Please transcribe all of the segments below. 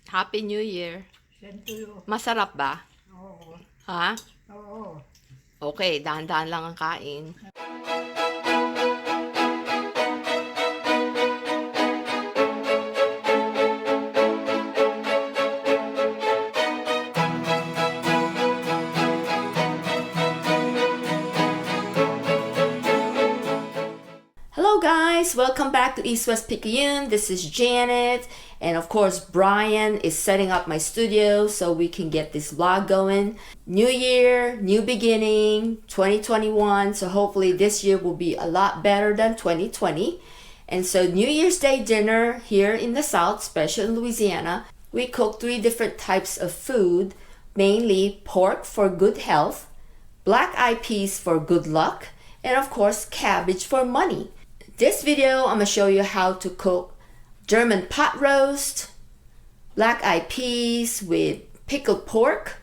Happy New Year. Same to you. Masarap ba? Oo. Ha? Oo. Okay, dahan-dahan lang ang kain. Hello guys, welcome back to East West Picayune. This is Janet, and of course Brian is setting up my studio so we can get this vlog going. New year, new beginning, 2021, so hopefully this year will be a lot better than 2020. And so New Year's Day dinner here in the South, especially in Louisiana, we cook 3 different types of food, mainly pork for good health, black-eyed peas for good luck, and of course cabbage for money. This video, I'm going to show you how to cook German pot roast, black-eyed peas with pickled pork,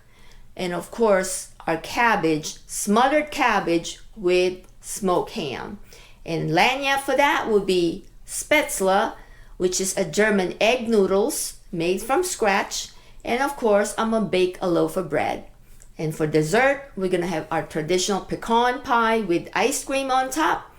and of course our cabbage, smothered cabbage with smoked ham. And Lagniappe for that will be Spaetzle, which is a German egg noodles made from scratch. And of course, I'm going to bake a loaf of bread. And for dessert, we're going to have our traditional pecan pie with ice cream on top.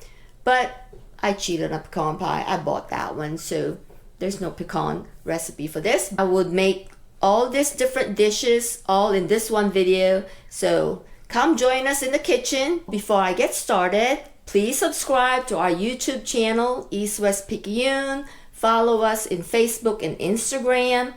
But I cheated on pecan pie. I bought that one, so there's no pecan recipe for this. I would make all these different dishes all in this one video. So come join us in the kitchen. Before I get started, please subscribe to our YouTube channel, East West Picayune. Follow us in Facebook and Instagram.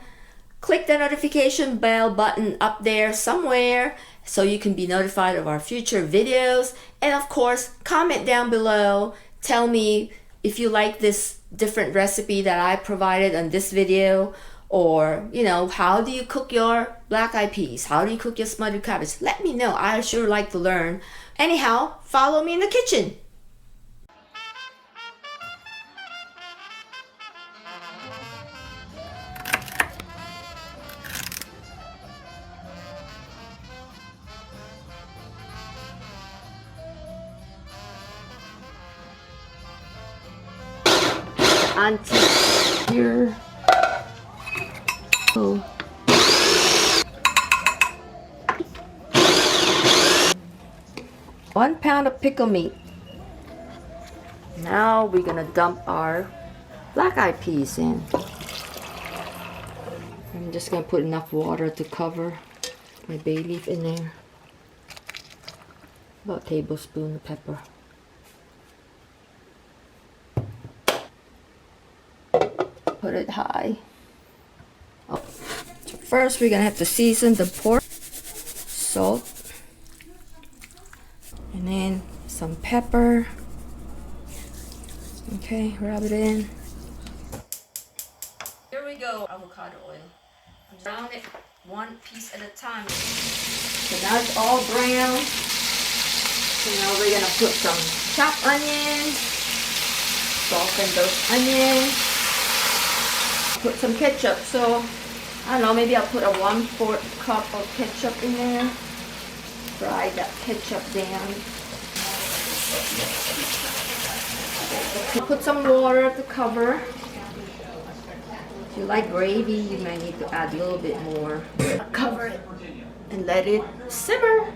Click the notification bell button up there somewhere so you can be notified of our future videos. And of course, comment down below. Tell me if you like this different recipe that I provided on this video, or how do you cook your black-eyed peas? How do you cook your smothered cabbage? Let me know. I sure like to learn. Anyhow, follow me in the kitchen. Auntie here. Oh. 1 pound of pickle meat. Now we're gonna dump our black-eyed peas in. I'm just gonna put enough water to cover my bay leaf in there. About a tablespoon of pepper. Put it high. Oh. So first we're gonna have to season the pork, salt, and then some pepper. Okay, rub it in. Here we go, avocado oil. Brown it 1 piece at a time. So now it's all brown. So now we're gonna put some chopped onions, soften those onions. Put some ketchup, so I don't know, maybe I'll put a 1/4 cup of ketchup in there. Fry that ketchup down. Put some water to cover. If you like gravy, you might need to add a little bit more. Cover it and let it simmer.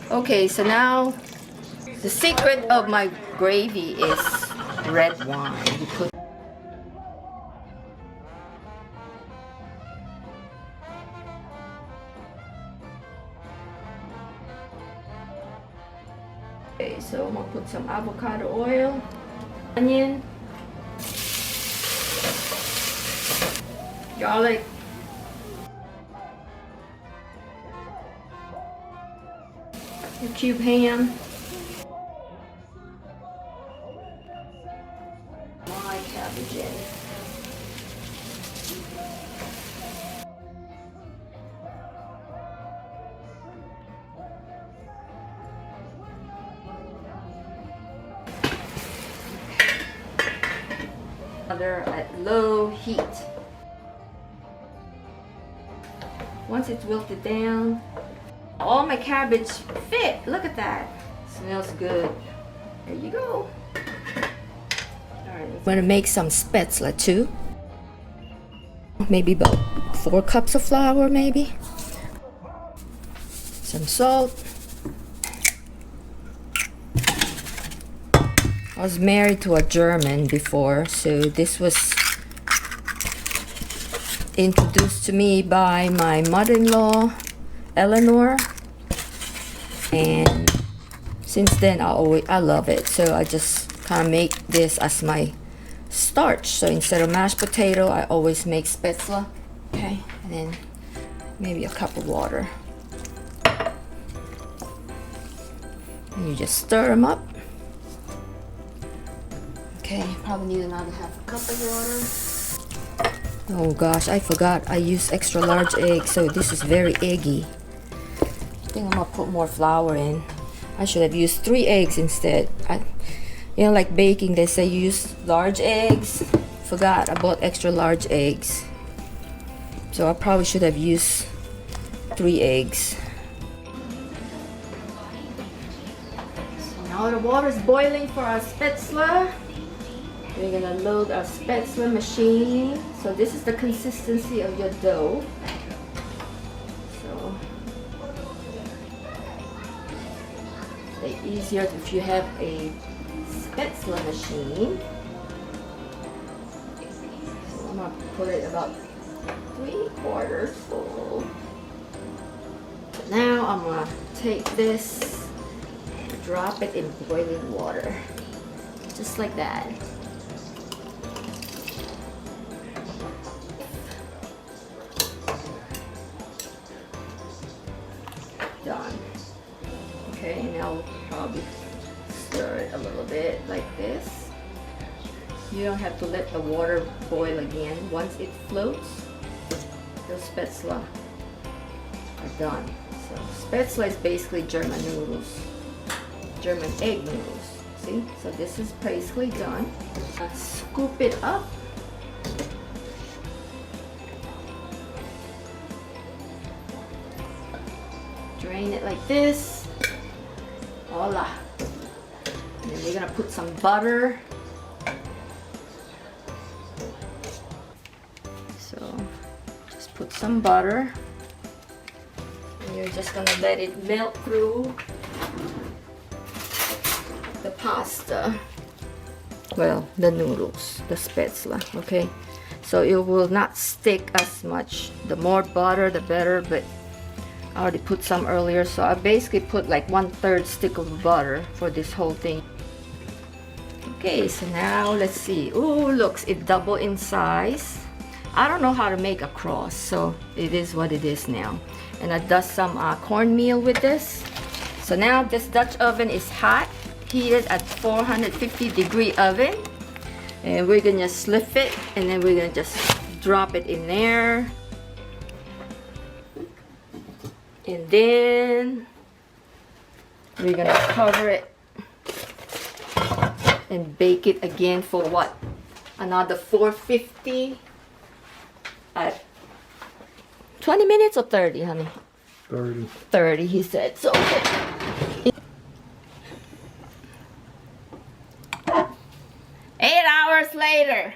Okay, so now the secret of my gravy is red wine. Okay, so I'm gonna put some avocado oil, onion, garlic, cube ham. Cabbage in. At low heat. Once it's wilted down, all my cabbage fit. Look at that. Smells good. There you go. Alright, I'm gonna make some Spaetzle too. Maybe about 4 cups of flour, maybe. Some salt. I was married to a German before, so this was introduced to me by my mother-in-law, Eleanor, and since then I love it. So I just kind of make this as my starch. So instead of mashed potato, I always make Spaetzle. Okay, and then maybe a cup of water. And you just stir them up. Okay, probably need another half a cup of water. Oh gosh, I forgot I use extra large eggs, so this is very eggy. I think I'm gonna put more flour in. I should have used 3 eggs instead. You know, like baking, they say use large eggs. Forgot I bought extra large eggs. So I probably should have used 3 eggs. So now the water is boiling for our Spaetzle. We're gonna load our Spaetzle machine. So this is the consistency of your dough. So it's easier if you have a Spaetzle machine. So I'm gonna put it about 3/4 full. Now I'm gonna take this, drop it in boiling water, just like that. Done. Okay, now we'll probably stir it a little bit like this. You don't have to let the water boil again. Once it floats, the Spaetzle are done. So Spaetzle is basically German noodles, German egg noodles. See? So this is basically done. Scoop it up. Drain it like this. Voila. And then we're gonna put some butter. So just put some butter. And you're just gonna let it melt through the pasta. Well, the noodles, the Spaetzle, okay? So it will not stick as much. The more butter, the better, but I already put some earlier, so I basically put like 1/3 stick of butter for this whole thing. Okay, so now let's see. Oh, looks, it doubled in size. I don't know how to make a cross, so it is what it is now. And I dust some cornmeal with this. So now this Dutch oven is hot, heated at 450-degree oven. And we're gonna slip it, and then we're gonna just drop it in there. And then we're gonna cover it and bake it again for what? Another 450 at 20 minutes or 30, honey? 30. 30, he said. So okay. 8 hours later.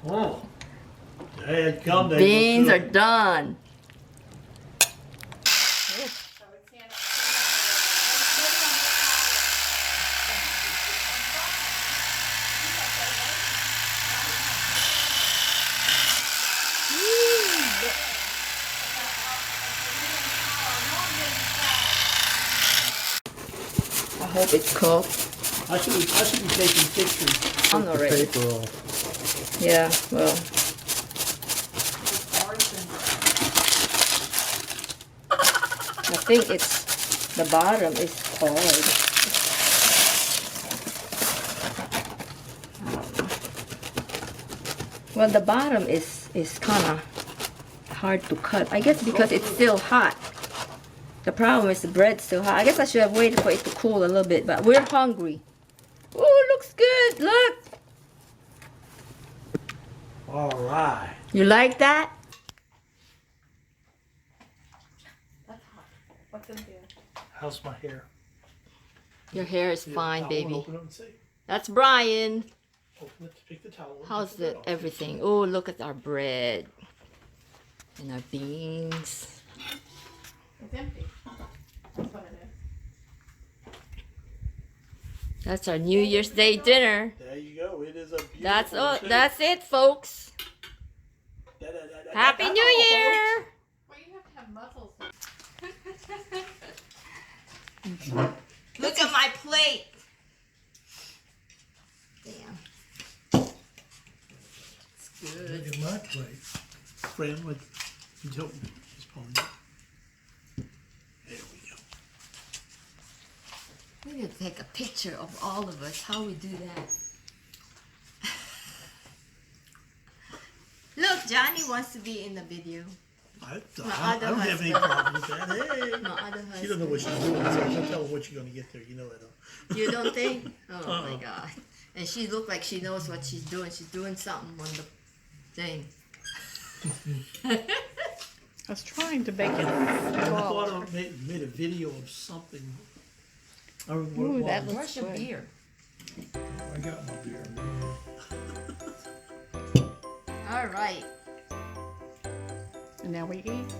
Oh. They had come. Beans are done. I hope it's cooked. I should be taking pictures. I'm not the ready. paper off. Yeah, well. I think it's the bottom is hard. Well, the bottom is kind of hard to cut. I guess because it's still hot. The problem is the bread's still hot. I guess I should have waited for it to cool a little bit, but we're hungry. Oh, it looks good. Look. All right. You like that? What's in here? How's my hair? Your hair is fine, I baby. wanna open it and see. That's Brian. Open it, pick the towel. How's take the lid the off. everything? Oh, look at our bread and our beans. It's empty. That's what it is. That's our New Year's Day dinner. There you go. It is a beautiful That's all. thing. That's it, folks. Happy That's New all, Year! Well, you have to have muscles. Look at my plate. Damn. It's good. Look at my plate. Friend, what you told me. Just pulling it. There we go. We need to take a picture of all of us, how we do that. Look, Johnny wants to be in the video. I other don't have any husband. problem with that. Hey. My other She don't know husband. what she's doing, so don't tell her what you're going to get there. You know that, huh? You don't think? Oh my Uh-uh. God. And she looked like she knows what she's doing. She's doing something on the thing. I was trying to bake it. I thought I made a video of something. I don't know what Ooh, it that was. looks Where's your good. beer? I got my beer. All right. And now we eat.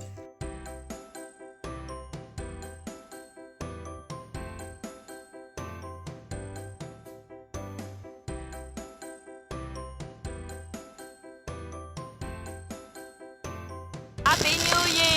Happy New Year!